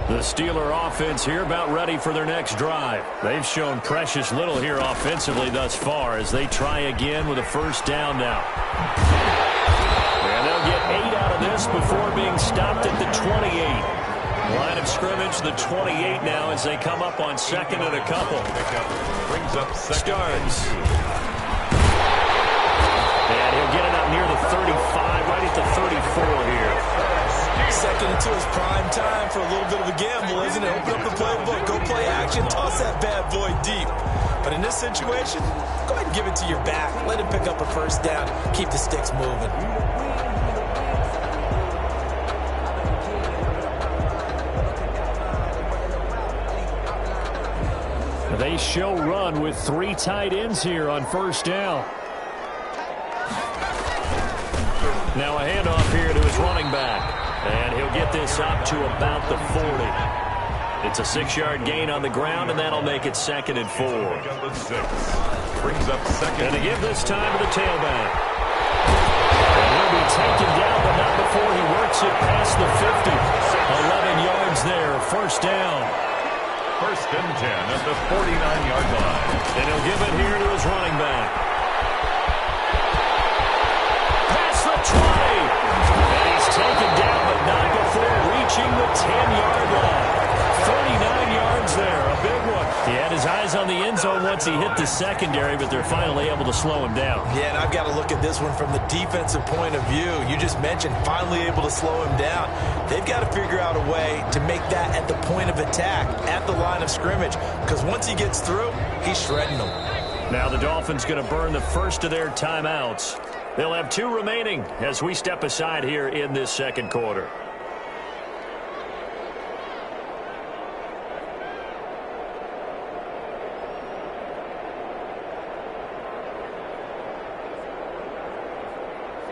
The Steeler offense here about ready for their next drive. They've shown precious little here offensively thus far as they try again with a first down now. And they'll get 8 out of this before being stopped at the 28. Line of scrimmage, the 28 now as they come up on second and a couple. Brings up Starts. And he'll get it up near the 35, right at the 34 here. Second into his prime time for a little bit of a gamble, isn't it? Open up the playbook, go play action, toss that bad boy deep. But in this situation, go ahead and give it to your back. Let him pick up a first down. Keep the sticks moving. They show run with 3 tight ends here on first down. Now a handoff here to his running back. And he'll get this up to about the 40. It's a 6-yard gain on the ground, and that'll make it 2nd and 4. Brings up second. And to give this time to the tailback. And he'll be taken down, but not before he works it past the 50. 11 yards there, first down. First and 10 at the 49-yard line. And he'll give it here to his running back. Past the 20. And he's taken down, but not before reaching the 10-yard line. 39 yards there, a big one. He had his eyes on the end zone once he hit the secondary, but they're finally able to slow him down. Yeah, and I've got to look at this one from the defensive point of view. You just mentioned finally able to slow him down. They've got to figure out a way to make that at the point of attack, at the line of scrimmage, because once he gets through, he's shredding them. Now the Dolphins going to burn the first of their timeouts. They'll have 2 remaining as we step aside here in this second quarter.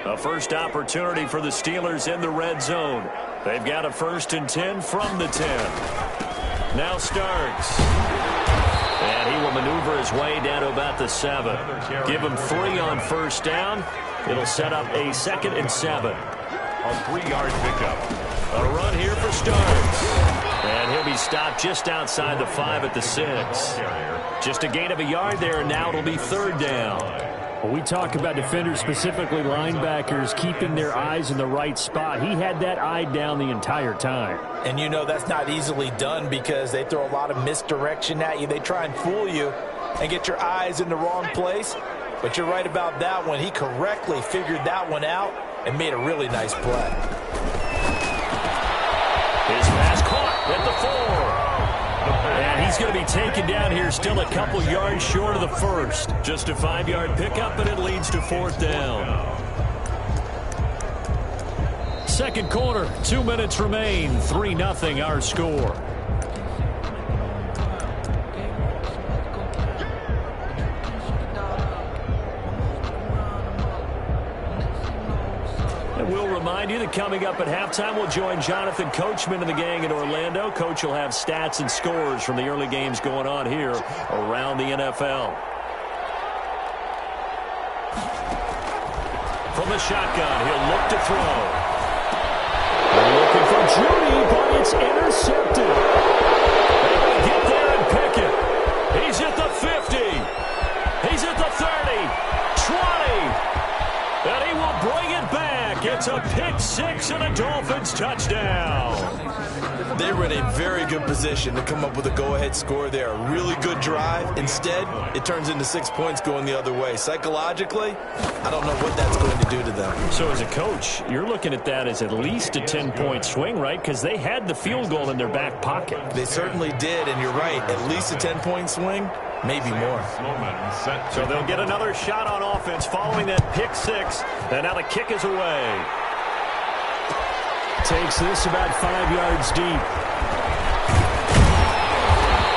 A first opportunity for the Steelers in the red zone. They've got a 1st and 10 from the 10. Now Starks. And he will maneuver his way down to about the 7. Give him 3 on first down. It'll set up a 2nd and 7. A 3-yard pickup. A run here for Starks. And he'll be stopped just outside the 5 at the 6. Just a gain of a yard there, and now it'll be 3rd down. Well, we talk about defenders, specifically linebackers, keeping their eyes in the right spot. He had that eye down the entire time. And you know that's not easily done because they throw a lot of misdirection at you. They try and fool you and get your eyes in the wrong place. But you're right about that one. He correctly figured that one out and made a really nice play. His pass caught at the 4. And he's going to be taken down here still a couple yards short of the 1st. Just a 5-yard pickup, and it leads to 4th down. Second quarter, 2 minutes remain. 3-0 our score. We'll remind you that coming up at halftime, we'll join Jonathan Coachman and the gang in Orlando. Coach will have stats and scores from the early games going on here around the NFL. From the shotgun, he'll look to throw. They're looking for Judy, but it's intercepted. They're going to get there and pick it. He's at the 50. He's at the 30, 20. And he will bring it back. It's a pick-6 and a Dolphins touchdown. They were in a very good position to come up with a go-ahead score there. A really good drive. Instead, it turns into 6 points going the other way. Psychologically, I don't know what that's going to do to them. So as a coach, you're looking at that as at least a 10-point swing, right? Because they had the field goal in their back pocket. They certainly did, and you're right. At least a 10-point swing. Maybe more. So they'll get another shot on offense following that pick-6. And now the kick is away. Takes this about 5 yards deep.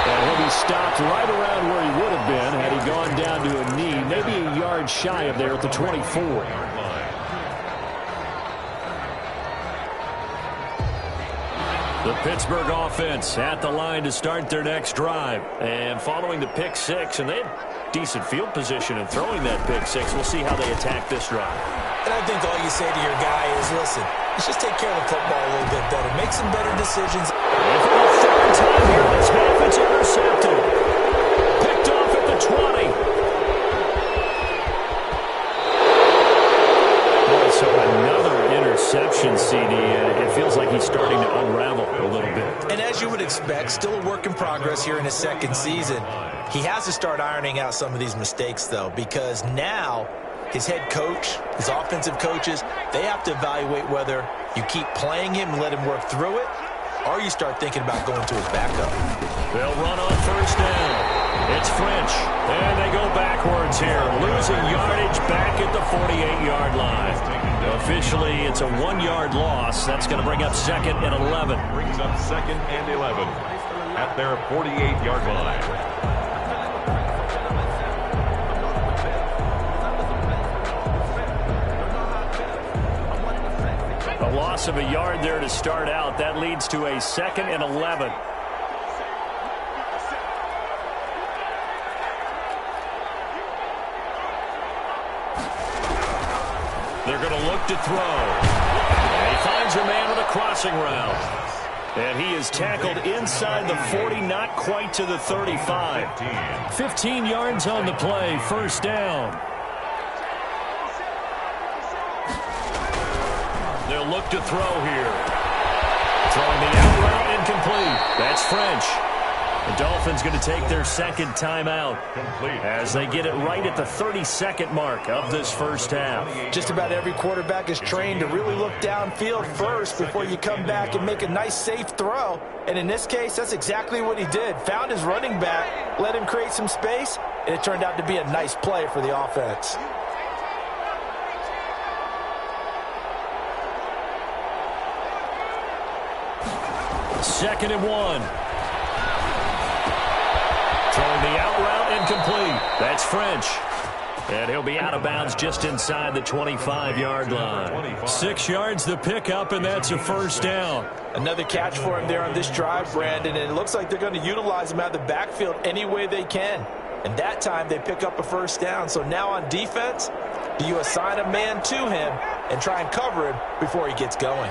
And he'll be stopped right around where he would have been had he gone down to a knee. Maybe a yard shy of there at the 24. The Pittsburgh offense at the line to start their next drive. And following the pick-6, and they had decent field position in throwing that pick-6. We'll see how they attack this drive. And I think all you say to your guy is, listen, let's just take care of the football a little bit better. Make some better decisions. And for the third time here in this half, it's intercepted. Picked off at the 20. So another interception, CD. It feels like he's starting to unravel a little bit. And as you would expect, still a work in progress here in his second season. He has to start ironing out some of these mistakes, though, because now his head coach, his offensive coaches, they have to evaluate whether you keep playing him and let him work through it, or you start thinking about going to his backup. They'll run on first down. It's French, and they go backwards here, losing yardage back at the 48-yard line. Officially, it's a 1-yard loss. That's going to bring up 2nd and 11. Brings up 2nd and 11 at their 48-yard line. A loss of a yard there to start out. That leads to a 2nd and 11. They're going to look to throw. And he finds a man with a crossing route. And he is tackled inside the 40, not quite to the 35. 15 yards on the play, first down. They'll look to throw here. Throwing the out route, incomplete. That's French. The Dolphins going to take their second timeout as they get it right at the 32nd mark of this first half. Just about every quarterback is trained to really look downfield first before you come back and make a nice, safe throw. And in this case, that's exactly what he did. Found his running back, let him create some space, and it turned out to be a nice play for the offense. Second and 1. Throwing the out route, incomplete. That's French. And he'll be out of bounds just inside the 25-yard line. 6 yards the pickup, and that's a first down. Another catch for him there on this drive, Brandon, and it looks like they're going to utilize him out of the backfield any way they can. And that time they pick up a first down. So now on defense, do you assign a man to him and try and cover him before he gets going?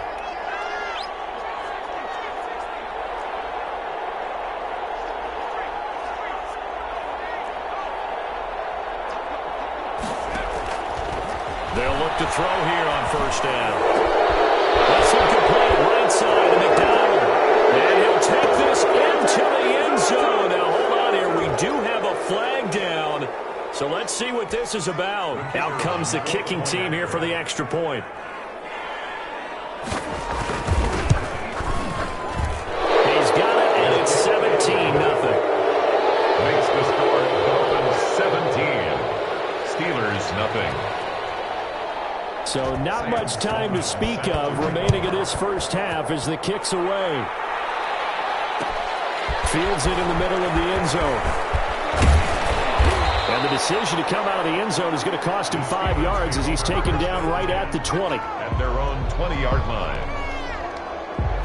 They'll look to throw here on first down. That's incomplete, right side to McDonald. And he'll take this into the end zone. Now, hold on here. We do have a flag down. So let's see what this is about. Out comes the kicking team here for the extra point. He's got it, and it's 17-0. Makes the score Dolphins 17. Steelers nothing. So not much time to speak of remaining in this first half as the kick's away. Fields it in the middle of the end zone. And the decision to come out of the end zone is going to cost him 5 yards as he's taken down right at the 20. At their own 20-yard line.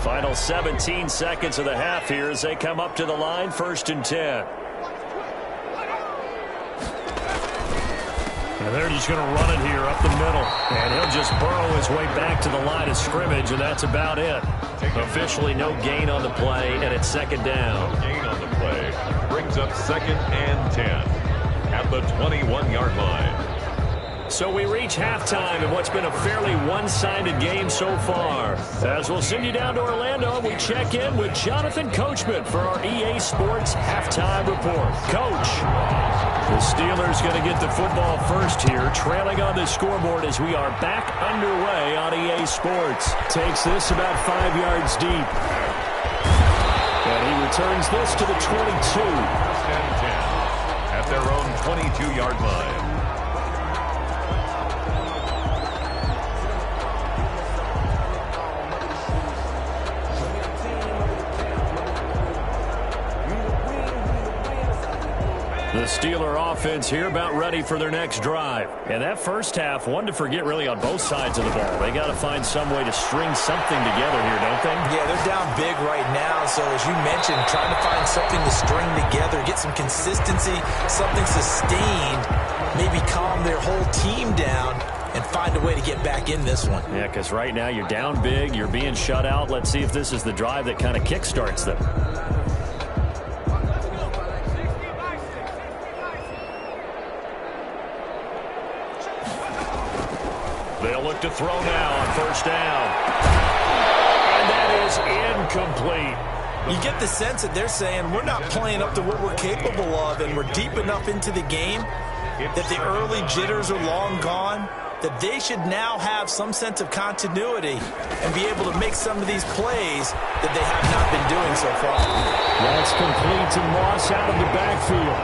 Final 17 seconds of the half here as they come up to the line, 1st and 10. And they're just going to run it here up the middle. And he'll just burrow his way back to the line of scrimmage, and that's about it. Officially no gain on the play, and it's 2nd down. No gain on the play. Brings up 2nd and 10 at the 21-yard line. So we reach halftime in what's been a fairly one-sided game so far. As we'll send you down to Orlando, we check in with Jonathan Coachman for our EA Sports Halftime Report. Coach, the Steelers going to get the football first here, trailing on the scoreboard as we are back underway on EA Sports. Takes this about 5 yards deep. And he returns this to the 22. 1st and 10 at their own 22-yard line. The Steeler offense here about ready for their next drive. And that first half, one to forget really on both sides of the ball. They got to find some way to string something together here, don't they? Yeah, they're down big right now. So as you mentioned, trying to find something to string together, get some consistency, something sustained, maybe calm their whole team down and find a way to get back in this one. Yeah, because right now you're down big, you're being shut out. Let's see if this is the drive that kind of kickstarts them. They'll look to throw now on first down. And that is incomplete. You get the sense that they're saying we're not playing up to what we're capable of, and we're deep enough into the game that the early jitters are long gone, that they should now have some sense of continuity and be able to make some of these plays that they have not been doing so far. That's complete to Moss out of the backfield.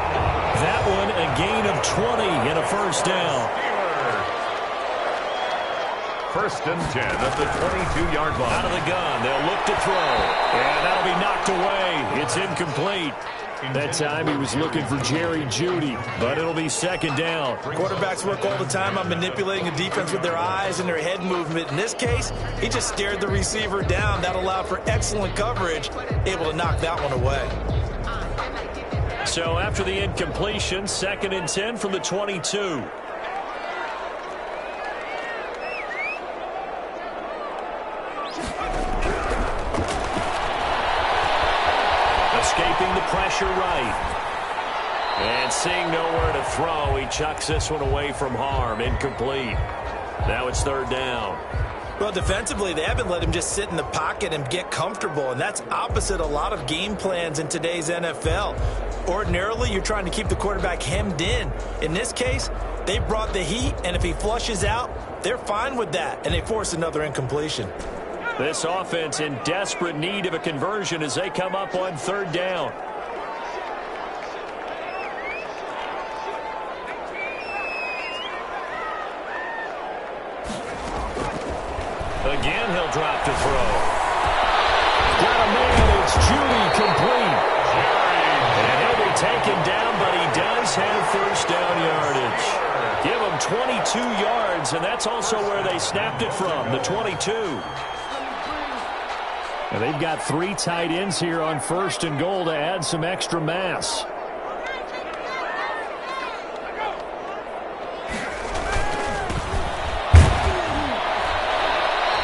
That one a gain of 20 and a first down. First and 10 at the 22-yard line. Out of the gun, they'll look to throw. And that'll be knocked away. It's incomplete. That time he was looking for Jerry Jeudy, but it'll be second down. Quarterbacks work all the time on manipulating a defense with their eyes and their head movement. In this case, he just stared the receiver down. That allowed for excellent coverage, able to knock that one away. So after the incompletion, second and 10 from the 22. Escaping the pressure right. And seeing nowhere to throw, he chucks this one away from harm. Incomplete. Now it's third down. Well, defensively, they haven't let him just sit in the pocket and get comfortable, and that's opposite a lot of game plans in today's NFL. Ordinarily, you're trying to keep the quarterback hemmed in. In this case, they brought the heat, and if he flushes out, they're fine with that, and they force another incompletion. This offense in desperate need of a conversion as they come up on third down. Again, he'll drop to throw. got a man, it's Jeudy, complete. And he'll be taken down, but he does have first down yardage. Give him 22 yards, and that's also where they snapped it from, the 22. And they've got 3 tight ends here on first and goal to add some extra mass.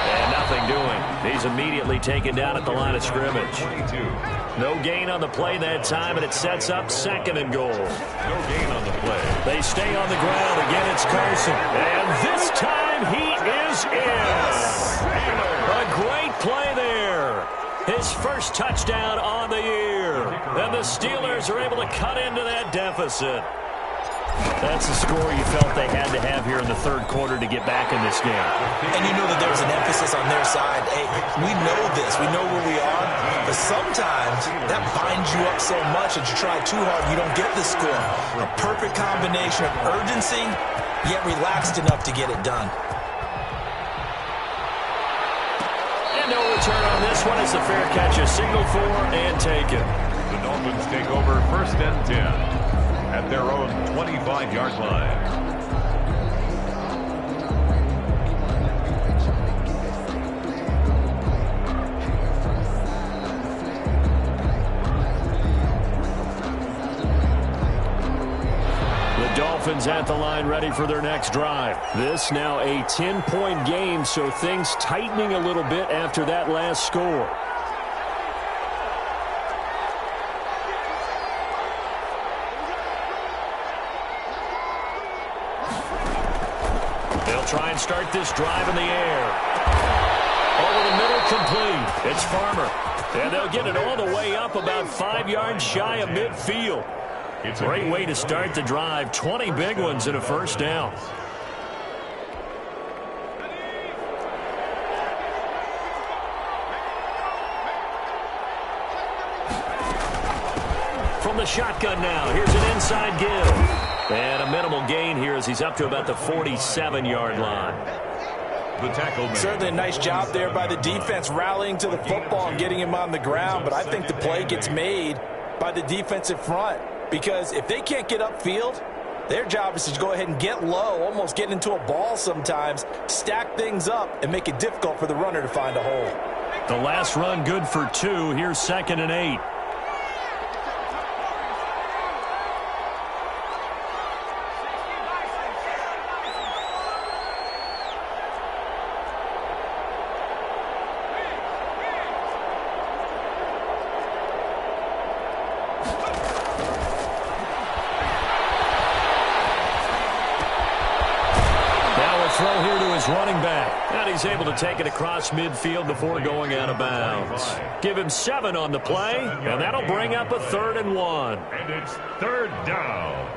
And nothing doing. He's immediately taken down at the line of scrimmage. 22. No gain on the play that time, and it sets up second and goal. No gain on the play. They stay on the ground. Again, it's Carson. And this time he is in. A great play there. His first touchdown on the year. And the Steelers are able to cut into that deficit. That's the score you felt they had to have here in the third quarter to get back in this game. And you know that there's an emphasis on their side. Hey, we know this. We know where we are. But sometimes that binds you up so much that you try too hard, you don't get the score. A perfect combination of urgency, yet relaxed enough to get it done. And no return on this one as the fair catch is signaled for and taken. The Dolphins take over first and 10 at their own 25-yard line. Dolphins at the line ready for their next drive. This now a 10-point game, so things tightening a little bit after that last score. They'll try and start this drive in the air. Over the middle, complete. It's Farmer. And they'll get it all the way up about 5 yards shy of midfield. It's a great way to start the drive. 20 big ones and a first down. From the shotgun now, here's an inside give. And a minimal gain here as he's up to about the 47-yard line. The tackle man. Certainly a nice job there by the defense rallying to the football and getting him on the ground, but I think the play gets made by the defensive front. Because if they can't get upfield, their job is to go ahead and get low, almost get into a ball sometimes, stack things up, and make it difficult for the runner to find a hole. The last run good for 2. Here's 2nd and 8. his running back. And he's able to take it across midfield before going out of bounds. Give him 7 on the play, and that'll bring up a 3rd and 1. And it's 3rd down.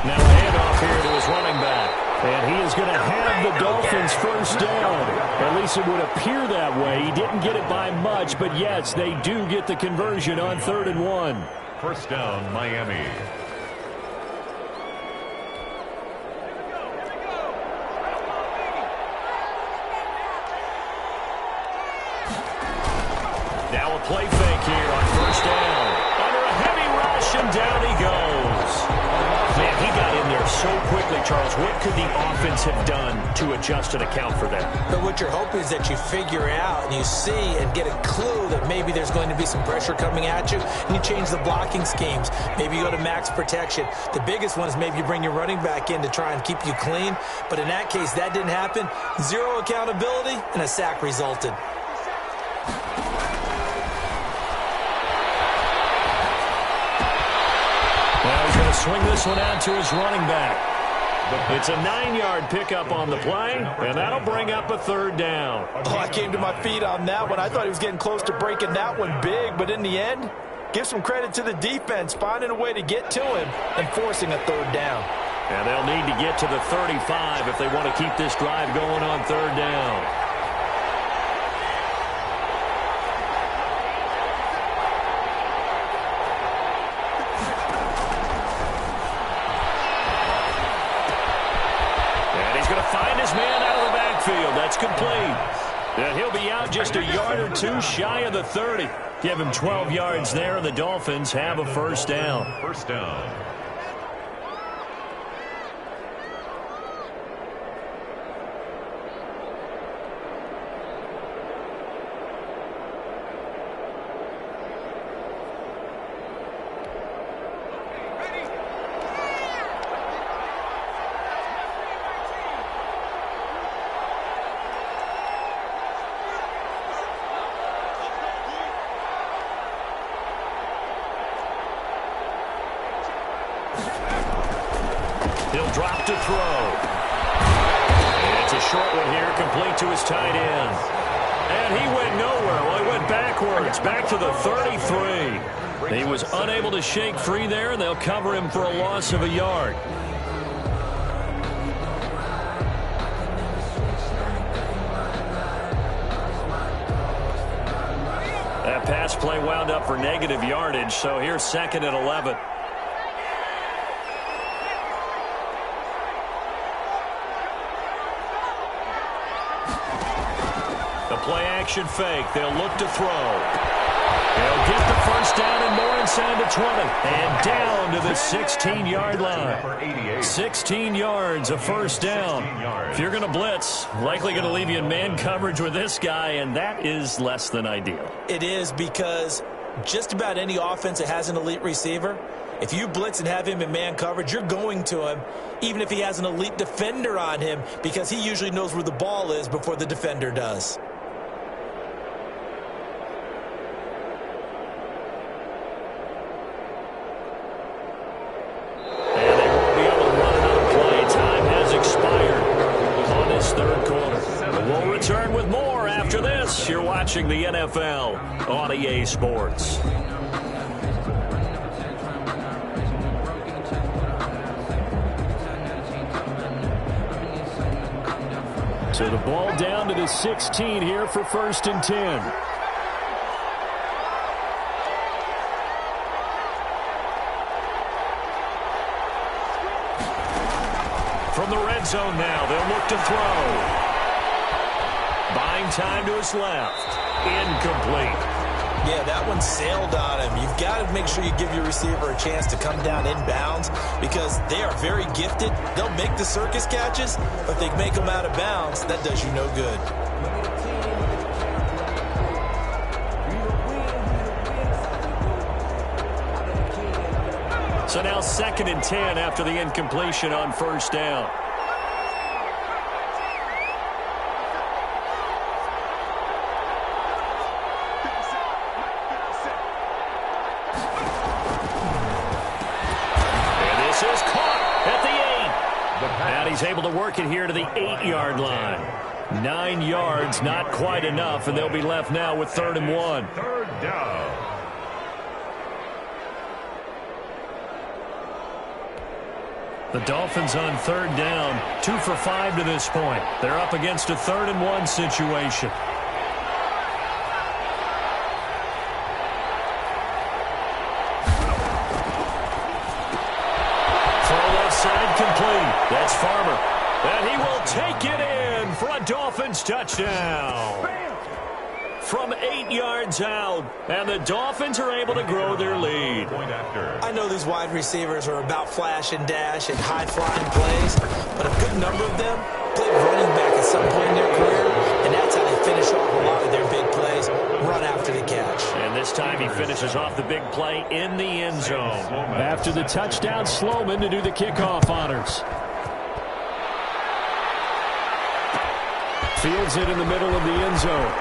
Now a handoff here to his running back. And he is going to have the Dolphins first down. At least it would appear that way. He didn't get it by much, but yes, they do get the conversion on 3rd and 1. First down, Miami. Now a play fake here on first down. Under a heavy rush, and down he goes. Man, he got in there so quickly, Charles. What could the offense have done to adjust and account for that? But what you're hoping is that you figure out and you see and get a clue that maybe there's going to be some pressure coming at you, and you change the blocking schemes. Maybe you go to max protection. The biggest one is maybe you bring your running back in to try and keep you clean. But in that case, that didn't happen. 0 accountability, and a sack resulted. Now he's going to swing this one out to his running back. It's a 9-yard pickup on the play, and that'll bring up a 3rd down. Oh, I came to my feet on that one. I thought he was getting close to breaking that one big, but in the end, give some credit to the defense, finding a way to get to him and forcing a 3rd down. And they'll need to get to the 35 if they want to keep this drive going on 3rd down. Find his man out of the backfield. That's complete. And he'll be out just a yard or 2 shy of the 30. Give him 12 yards there, and the Dolphins have a first down. First down. He'll drop to throw. And it's a short one here, complete to his tight end. And he went nowhere. Well, he went backwards, back to the 33. He was unable to shake free there, and they'll cover him for a loss of a yard. That pass play wound up for negative yardage, so here's 2nd and 11. Play action fake. They'll look to throw. They'll get the first down and more inside the 20. And down to the 16-yard line. 16 yards, a first down. If you're going to blitz, likely going to leave you in man coverage with this guy, and that is less than ideal. It is, because just about any offense that has an elite receiver, if you blitz and have him in man coverage, you're going to him, even if he has an elite defender on him, because he usually knows where the ball is before the defender does. Return with more after this. You're watching the NFL on EA Sports. So the ball down to the 16 here for 1st and 10. From the red zone now, they'll look to throw. Buying time to his left. Incomplete. Yeah, that one sailed on him. You've got to make sure you give your receiver a chance to come down inbounds, because they are very gifted. They'll make the circus catches, but if they make them out of bounds, that does you no good. So So now 2nd and 10 after the incompletion on first down. And this is caught at the 8. And he's able to work it here to the 8-yard line. 9 yards, not quite enough, and they'll be left now with 3rd and 1. 3rd down. The Dolphins on 3rd down, 2 for 5 to this point. They're up against a 3rd and 1 situation. Throw left side complete. That's Farmer. And he will take it in for a Dolphins touchdown. From 8 yards out, and the Dolphins are able to grow their lead. I know these wide receivers are about flash and dash and high-flying plays, but a good number of them played running back at some point in their career, and that's how they finish off a lot of their big plays, run after the catch. And this time he finishes off the big play in the end zone. After the touchdown, Sloman to do the kickoff honors. Fields it in the middle of the end zone.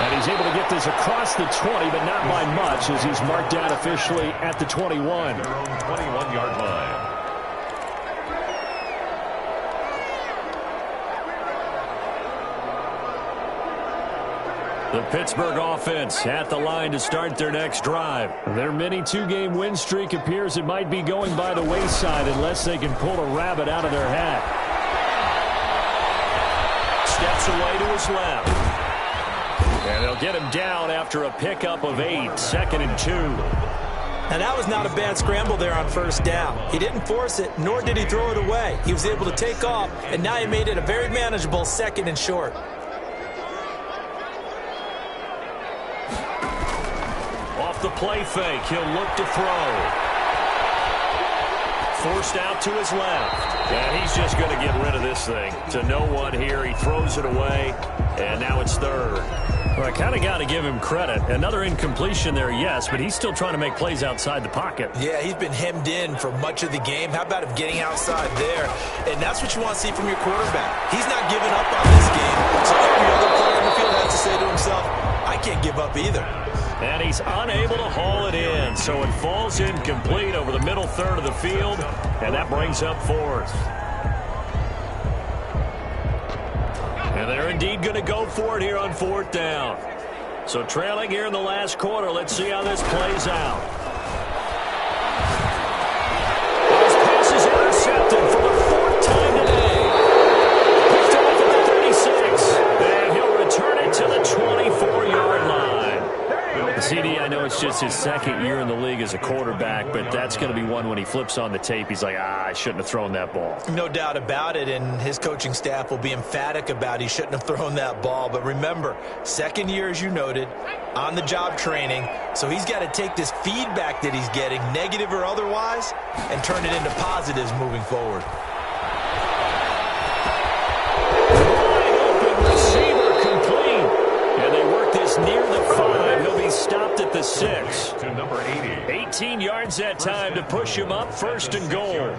And he's able to get this across the 20, but not by much, as he's marked down officially at the 21. Their own 21-yard line. The Pittsburgh offense at the line to start their next drive. Their mini 2-game win streak appears it might be going by the wayside unless they can pull a rabbit out of their hat. Steps away to his left. And they'll get him down after a pickup of 8, 2nd and 2. And that was not a bad scramble there on first down. He didn't force it, nor did he throw it away. He was able to take off, and now he made it a very manageable 2nd and short. Off the play fake, he'll look to throw. Forced out to his left. And he's just going to get rid of this thing. To no one here, he throws it away, and now it's 3rd. Well, I kind of got to give him credit. Another incompletion there, yes, but he's still trying to make plays outside the pocket. Yeah, he's been hemmed in for much of the game. How about him getting outside there? And that's what you want to see from your quarterback. He's not giving up on this game. So every other player in the field has to say to himself, I can't give up either. And he's unable to haul it in, so it falls incomplete over the middle third of the field, and that brings up 4th. And they're indeed going to go for it here on 4th down. So trailing here in the last quarter, let's see how this plays out. This pass is intercepted for the 4th time today. Picked off at the 36, and he'll return it to the 24-yard line. CD, I know it's just his 2nd year in the league as a quarterback, but that's going to be one when he flips on the tape, he's like, I shouldn't have thrown that ball. No doubt about it, and his coaching staff will be emphatic about he shouldn't have thrown that ball. But remember, 2nd year, as you noted, on-the-job training, so he's got to take this feedback that he's getting, negative or otherwise, and turn it into positives moving forward. Near the 5, he'll be stopped at the 6. To number 80. 18 yards that time to push him up, 1st and goal.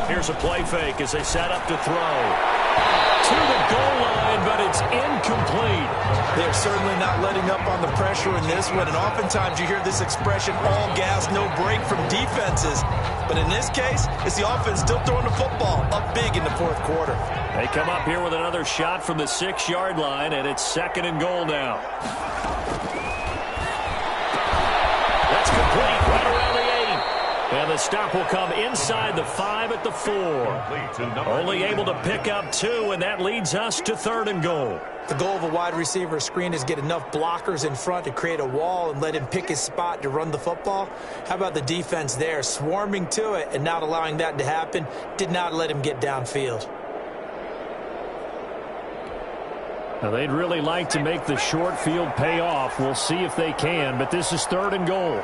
Here's a play fake as they set up to throw. To the goal line, but it's incomplete. They're certainly not letting up on the pressure in this one, and oftentimes you hear this expression, all gas, no break from defenses. But in this case, it's the offense still throwing the football up big in the 4th quarter. They come up here with another shot from the 6-yard line, and it's 2nd and goal now. That's complete right around the 8. And the stop will come inside the 5 at the 4. Only able to pick up 2, and that leads us to 3rd and goal. The goal of a wide receiver screen is get enough blockers in front to create a wall and let him pick his spot to run the football. How about the defense there, swarming to it and not allowing that to happen? Did not let him get downfield. Now, they'd really like to make the short field pay off. We'll see if they can, but this is 3rd and goal.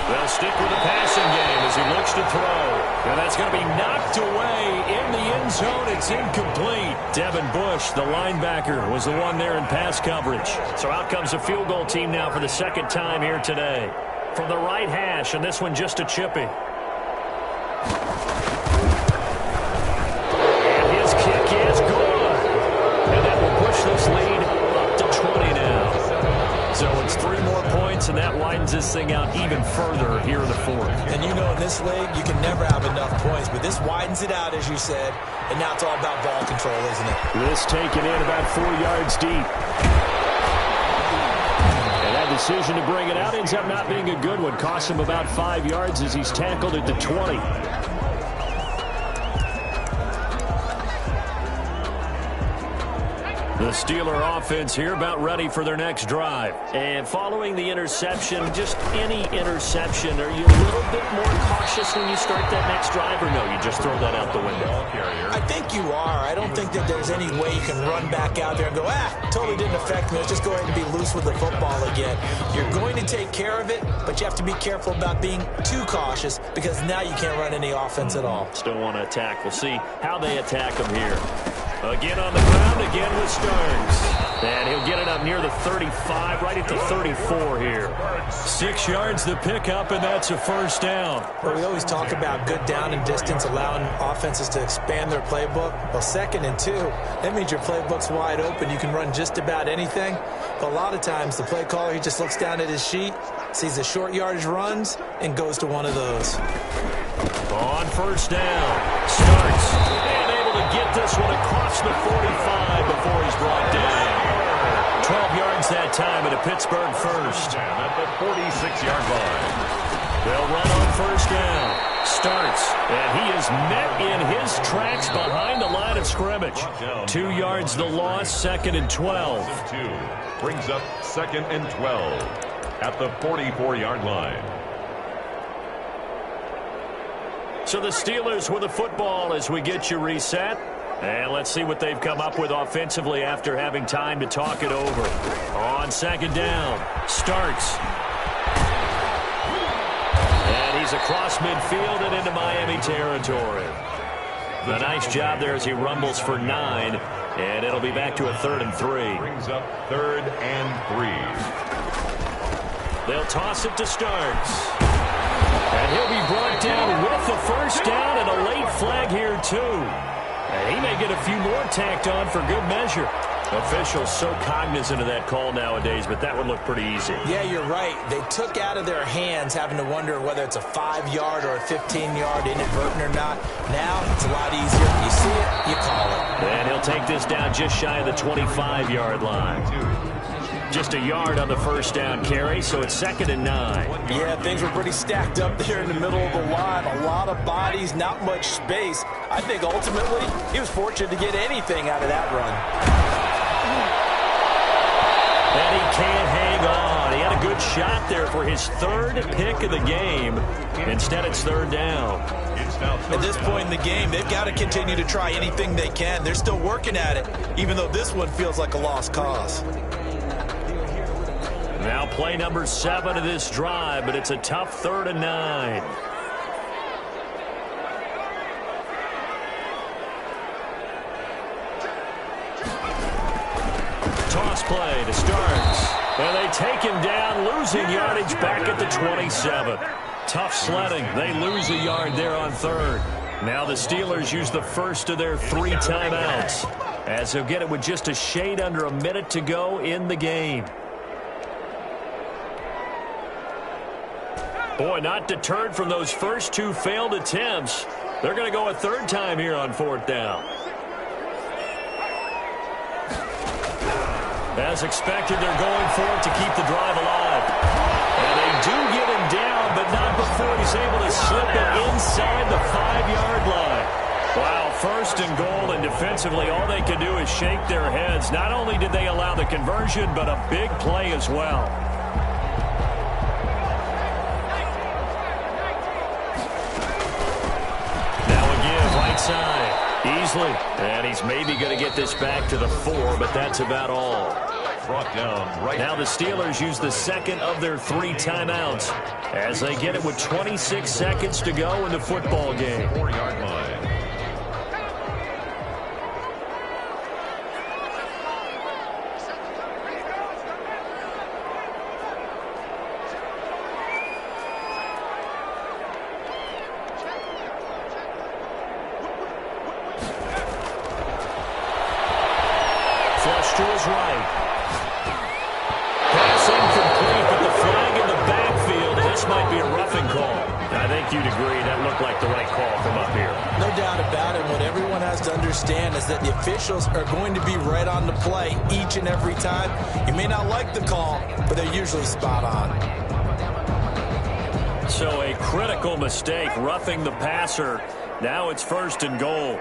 They'll stick with the passing game as he looks to throw. And that's going to be knocked away in the end zone. It's incomplete. Devin Bush, the linebacker, was the one there in pass coverage. So out comes the field goal team now for the 2nd time here today. From the right hash, and this one just a chippy. And his kick is good. And that will push this lead up to 20 now. So it's 3 more points, and that widens this thing out even further here in the 4th. And you know in this league, you can never have enough points, but this widens it out, as you said, and now it's all about ball control, isn't it? This taken in about 4 yards deep. And that decision to bring it out ends up not being a good one. Costs him about 5 yards as he's tackled at the 20. The Steeler offense here about ready for their next drive. And following the interception, just any interception, are you a little bit more cautious when you start that next drive, or no, you just throw that out the window? I think you are. I don't think that there's any way you can run back out there and go, totally didn't affect me. Let's just go ahead and be loose with the football again. You're going to take care of it, but you have to be careful about being too cautious because now you can't run any offense at all. Still want to attack. We'll see how they attack them here. Again on the ground, again with Stearns. And he'll get it up near the 35, right at the 34 here. 6 yards the pickup, and that's a 1st down. Well, we always talk about good down and distance, allowing offenses to expand their playbook. Well, 2nd and 2, that means your playbook's wide open. You can run just about anything. But a lot of times, the play caller, he just looks down at his sheet, sees the short yardage runs, and goes to one of those. On 1st down, starts. And able to get this one across the 45 before he's brought down. 12 yards that time and a Pittsburgh 1st. At the 46-yard line. They'll run on 1st down. Starts, and he is met in his tracks behind the line of scrimmage. 2 yards the loss, 2nd and 12. Brings up 2nd and 12 at the 44-yard line. So the Steelers with the football as we get you reset. And let's see what they've come up with offensively after having time to talk it over. On 2nd down, starts. And he's across midfield and into Miami territory. A nice job there as he rumbles for 9. And it'll be back to a 3rd and 3. Brings up 3rd and 3. They'll toss it to Starks. And he'll be brought down with the 1st down and a late flag here too. And he may get a few more tacked on for good measure. Officials so cognizant of that call nowadays, but that would look pretty easy. Yeah, you're right. They took out of their hands having to wonder whether it's a 5-yard or a 15-yard inadvertent or not. Now it's a lot easier. You see it, you call it. And he'll take this down just shy of the 25-yard line. Just a yard on the 1st down carry, so it's 2nd and 9. Yeah, things were pretty stacked up there in the middle of the line. A lot of bodies, not much space. I think ultimately he was fortunate to get anything out of that run. And he can't hang on. He had a good shot there for his 3rd pick of the game. Instead, it's 3rd down. At this point in the game, they've got to continue to try anything they can. They're still working at it, even though this one feels like a lost cause. Now play number 7 of this drive, but it's a tough 3rd and 9. Toss play to Starks. And they take him down, losing yardage back at the 27. Tough sledding. They lose a yard there on 3rd. Now the Steelers use the first of their 3 timeouts, as they'll get it with just a shade under a minute to go in the game. Boy, not deterred from those first 2 failed attempts. They're going to go a 3rd time here on 4th down. As expected, they're going for it to keep the drive alive. And they do get him down, but not before he's able to slip it inside the 5-yard line. Wow, 1st and goal, and defensively all they can do is shake their heads. Not only did they allow the conversion, but a big play as well. inside. Easily. And he's maybe going to get this back to the 4, but that's about all. Brought down right. Now the Steelers use the second of their 3 timeouts as they get it with 26 seconds to go in the football game. 4-yard line. To his right. Pass incomplete, but the flag in the backfield. This might be a roughing call. I think you'd agree that looked like the right call from up here. No doubt about it. What everyone has to understand is that the officials are going to be right on the play each and every time. You may not like the call, but they're usually spot on. So a critical mistake, roughing the passer. Now it's 1st and goal.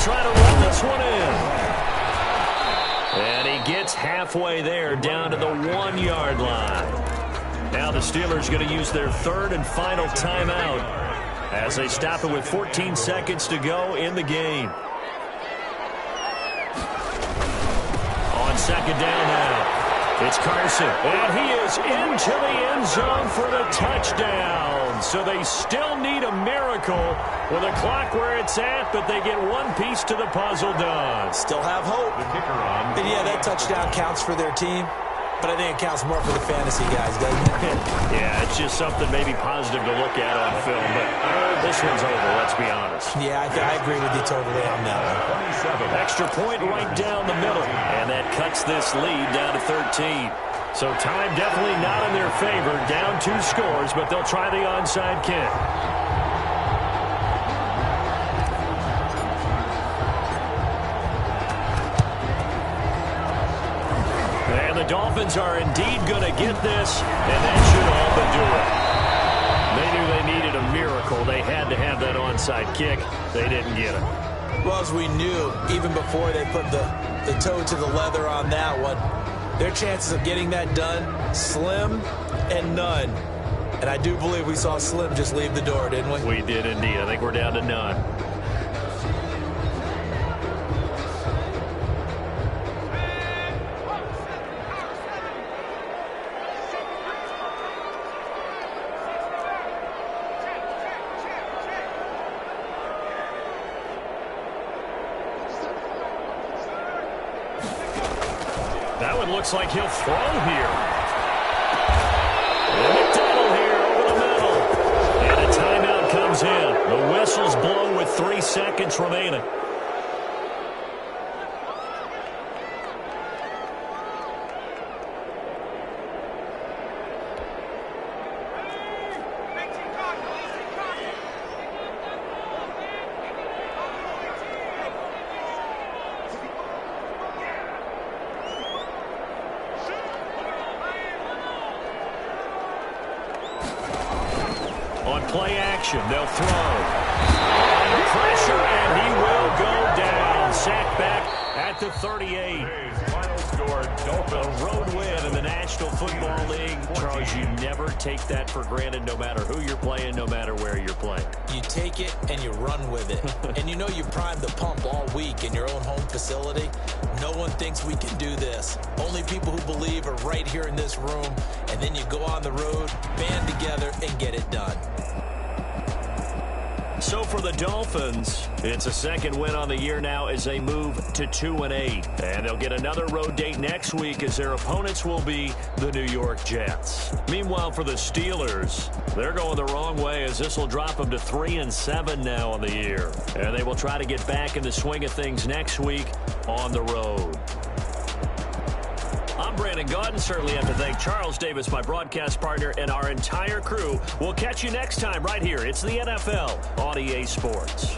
Trying to run this one in. And he gets halfway there, down to the 1-yard line. Now the Steelers are going to use their 3rd and final timeout as they stop it with 14 seconds to go in the game. On 2nd down now, it's Carson. And he is into the end zone for the touchdown. So they still need a miracle with a clock where it's at, but they get one piece to the puzzle done. Still have hope. The kicker on. And yeah, that touchdown counts for their team, but I think it counts more for the fantasy guys, doesn't it? Yeah, it's just something maybe positive to look at on film, but this one's over, let's be honest. Yeah, I agree with you totally on that one. 27. Extra point right down the middle, and that cuts this lead down to 13. So time definitely not in their favor. Down 2 scores, but they'll try the onside kick. And the Dolphins are indeed going to get this, and that should all but do it. They knew they needed a miracle. They had to have that onside kick. They didn't get it. Well, as we knew, even before they put the toe to the leather on that one, their chances of getting that done, slim and none. And I do believe we saw Slim just leave the door, didn't we? We did indeed. I think we're down to none. That one looks like he'll throw here. McDonald here over the middle. And a timeout comes in. The whistle's blown with 3 seconds remaining. On play action, they'll throw. Under pressure, and he will go down. Sacked back at the 38. Final score, A road win in the National Football League. Charles, you never take that for granted, no matter who you're playing, no matter where you're playing. You take it and you run with it. And you know you primed the pump all week in your own home facility. No one thinks we can do this. Only people who believe are right here in this room. And then you go on the road, band together, and get it done. So for the Dolphins, it's a second win on the year now as they move to 2-8. And they'll get another road date next week as their opponents will be the New York Jets. Meanwhile, for the Steelers, they're going the wrong way as this will drop them to 3-7 now on the year. And they will try to get back in the swing of things next week on the road. I'm Brandon Gaudin. Certainly have to thank Charles Davis, my broadcast partner, and our entire crew. We'll catch you next time right here. It's the NFL on EA Sports.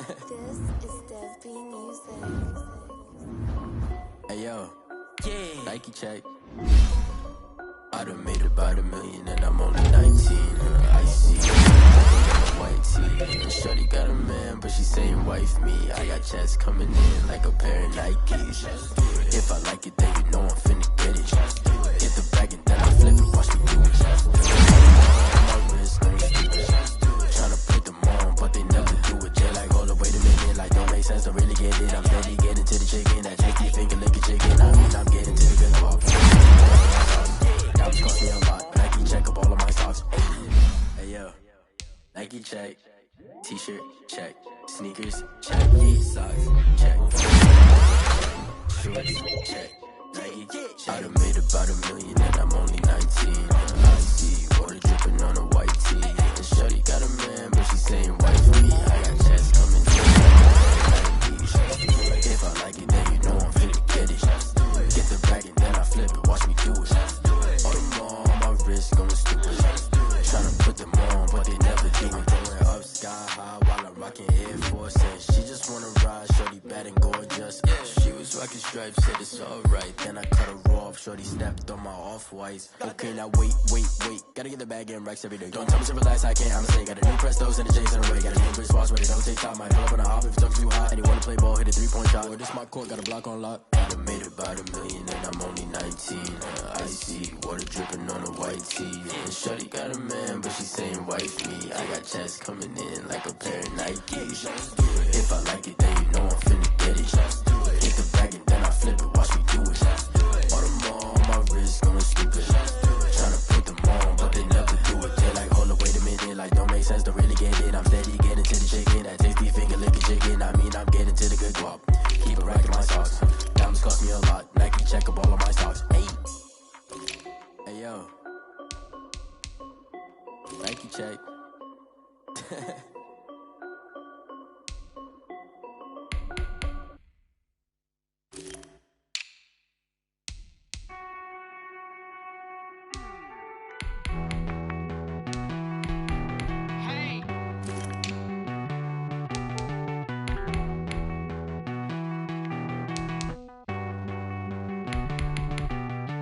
This is Dev B Music. Hey yo, yeah. Nike check. I done made about $1 million and I'm only 19. I see white tee. And shorty got a man, but she saying wife me. I got chats coming in like a pair of Nikes. If I like it, then you know I'm finna get it. Get the bag and then I flip it, watch me do it. My wrist going stupid. Tryna put them on, but they never do it. They're like, hold up, wait a minute, like don't make sense, don't really get it. I'm steady getting to the chicken, that tasty finger licking chicken. I mean, I'm getting to the good walk. Diamonds cost me a lot. Nike check up all of my socks. Hey yo, Nike check. T-shirt check. Sneakers check. Socks check. Shorts check. Nike. I done made about $1 million and I'm only 19. I see water dripping on a white tee. And shorty got a man, but she saying white for me. I got chats coming in. If I like it, then you know I'm finna get it. Get the bag and then I flip it. Watch me do it. All them on my wrist going stupid. Tryna put them on, but they never do it. Going up sky high while I'm rocking Air Force. And she just wanna ride, shorty bad and gorgeous. She was rocking stripes, said it's alright. Then I cut her off, shorty snapped on my off-whites. Okay, now wait. Gotta get the bag and racks every day. Don't tell me to relax, I can't, I'ma say. Got a new Prestos and the J's in the way. Got a new wrist watch, but it don't take time. Might pull up on a hop if it's talking too hot. And you wanna play ball, hit a 3-point shot. Or this my court, got a block on lock. I done made about $1 million and I'm only 19. I see water dripping on a white tee. And shorty got a man, but she saying wife me. I got chats coming in like a pair of Nikes. If I like it, then you know I'm finna get it. Get the bag and then I flip it, watch me do it. All them on my wrist going stupid. Tryna put them on, but they never do it. They're like, hold up, wait a minute, like don't make sense, don't really get it. I'm steady getting to the chicken, that tasty finger licking chicken. I mean, I'm getting to the good guap. Keep it racking my socks. Diamonds cost me a lot. Nike check up all of my socks. Hey yo, Nike check.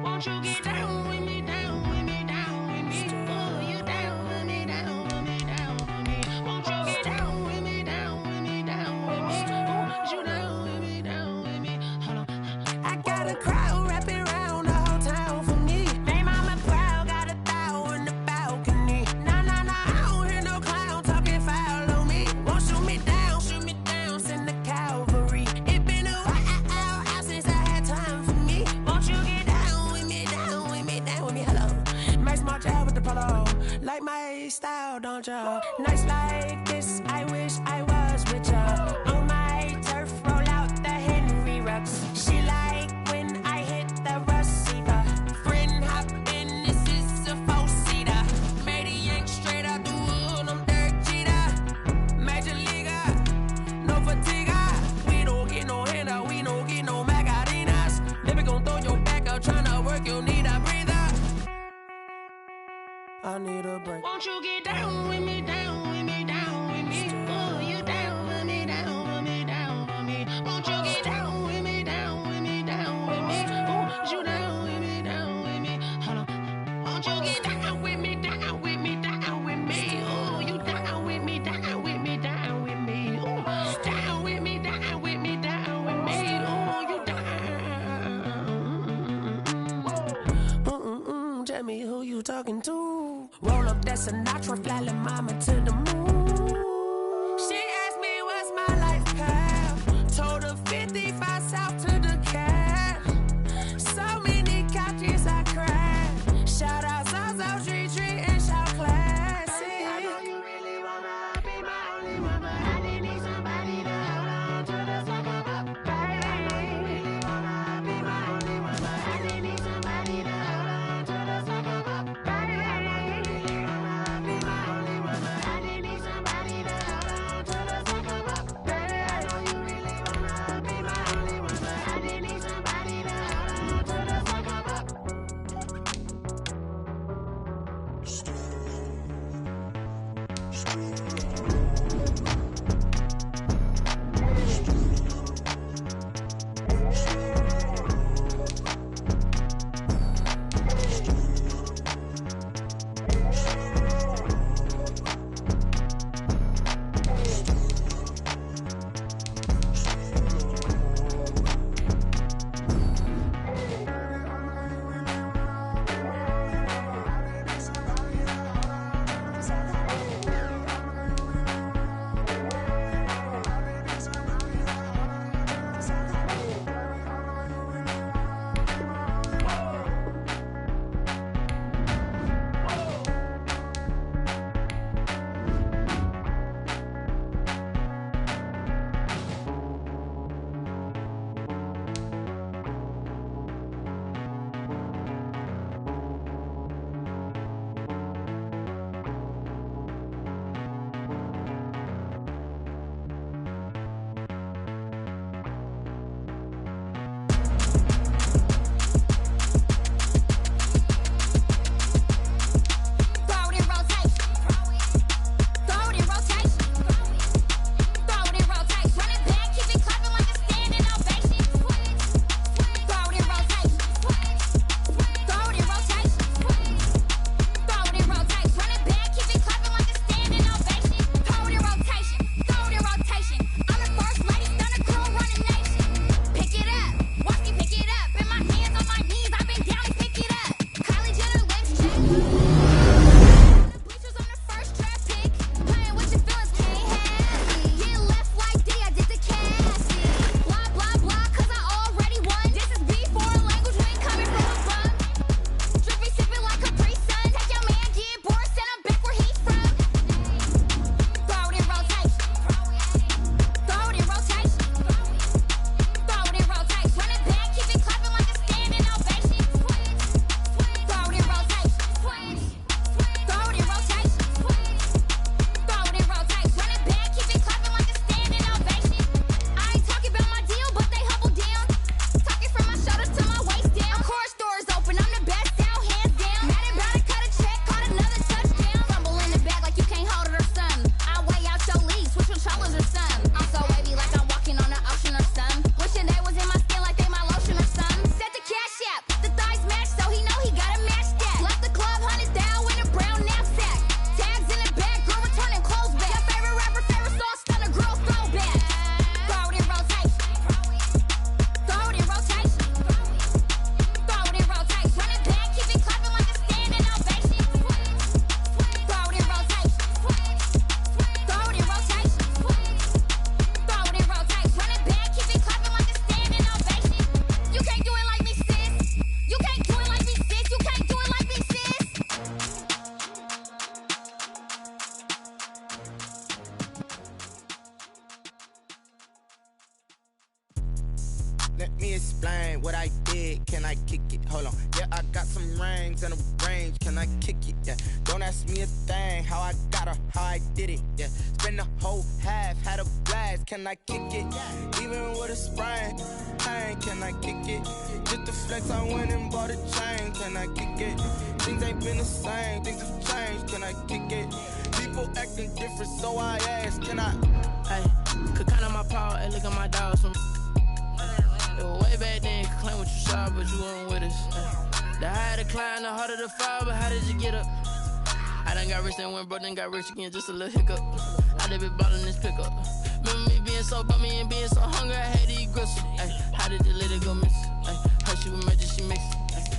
Won't you get down with me, down with me, down with me? Oh, you down with me, down with me, down with me. Won't you get down with me, down with me, down with me? Oh, you down with me, down with me? Hold on. I got a crowd wrapping around the whole town for me. They mama proud, got a thou in the balcony. Nah, I don't hear no clown talking foul on me. Won't shoot me down, send the cavalry. It been a while since I had time for me. Won't you get down with me, down with me, down with me? Hello. Max March out with the polo. Like my style, don't y'all? Nights like this, I wish I was with y'all. On my turf, roll out the Henry Rux. She like when I hit the receiver. Friend hop in, this is a 4-seater. Made a yank straight out the wood, I'm Derek Jeter. Major leaguer, no fatigue. We don't get no handout, we don't get no Macarinas. Never gon' throw your back out, tryna work, you'll need a breather. I need a break. Won't you get down with me, down with me, down with me? Oh, you down with me, down with me, down with me? Won't you get down with me, down with me, down with me? Oh, you down with me, down with me? Hold on. Won't you get down with me, down with me, down with me? Oh, you down with me, down with me, down with me? Oh, down with me, down with me, down with me? Oh, you down. Tell me who you talking to. Roll up that Sinatra, fly la mama to the moon. She asked me what's my life path. Told her 55 south to the cab. So many couches I crashed. Shout out South Street and shout classy. I know you really wanna be my only one, but I didn't need somebody to hold on to the second up. I know you really wanna be my only one, but I didn't need somebody to hold on to the second up. I know you really wanna be my only one, but I didn't need somebody to hold on to the second up. I know you really wanna be my only one, but I didn't need somebody to hold on to the second up. me explain what I did. Can I kick it? Hold on. Yeah, I got some rings and a range. Can I kick it? Yeah. Don't ask me a thing. How I got her, how I did it. Yeah. Spend the whole half, had a blast. Can I kick it? Even with a sprain, pain. Can I kick it? Just to flex, I went and bought a chain. Can I kick it? Things ain't been the same. Things have changed. Can I kick it? People acting different, so I ask. Can I? Hey, could count on my power. Hey, look at my dogs. Some it was way back then. Could claim what you saw, but you weren't with us. The higher the climb, the harder the fall. But how did you get up? I done got rich and went broke, then got rich again. Just a little hiccup. I done been ballin' this pickup. Remember me being so bummy and being so hungry, I had to eat gristle. Ay, how did you let it go miss? Ay, her she was magic, she mixed.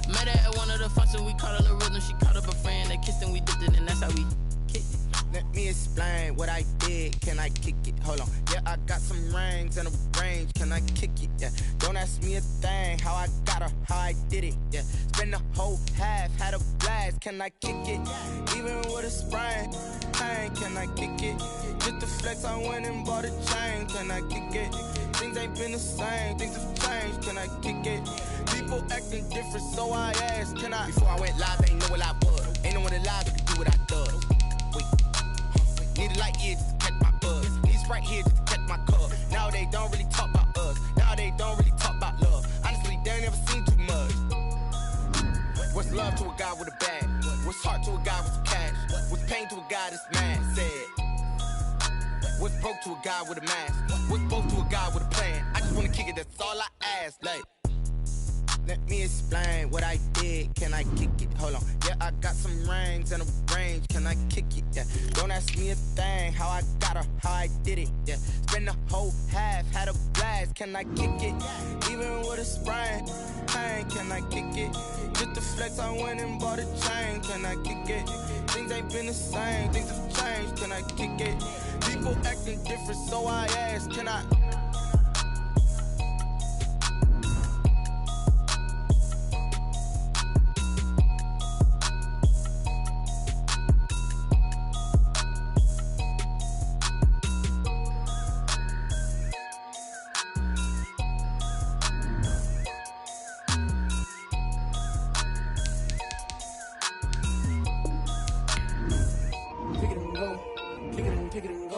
Met her at one of the functions, we caught her the rhythm. She caught up a friend, they kissed and we dipped it, and that's how we kicked it. Let me explain what I did. Can I kick it? Hold on. Yeah, I got some rings and a range. Can I kick it? Yeah. Don't ask me a thing. How I got her, how I did it. Yeah. Spend the whole half, had a blast. Can I kick it? Even with a sprain, pain. Can I kick it? Just to flex, I went and bought a chain. Can I kick it? Things ain't been the same. Things have changed. Can I kick it? People acting different, so I asked. Can I? Before I went live, ain't know what I was. Ain't no one alive that could do what I does. Need a light here just to catch my buzz. Need Sprite here just to catch my cup. Now they don't really talk about us. Now they don't really talk about love. Honestly, they ain't never seen too much. What's love to a guy with a bag? What's heart to a guy with some cash? What's pain to a guy that's mad? Said. What's broke to a guy with a mask? What's broke to a guy with a plan? I just wanna kick it, that's all I ask. Like, let me explain what I did. Can I kick it? Hold on. Yeah, I got some rings and a range. Can I kick it? Yeah. Don't ask me a thing. How I got her, how I did it. Yeah. Spend the whole half, had a blast. Can I kick it? Even with a sprain, pain. Can I kick it? Just to flex, I went and bought a chain. Can I kick it? Things ain't been the same. Things have changed. Can I kick it? People acting different, so I ask. Can I? Pick it and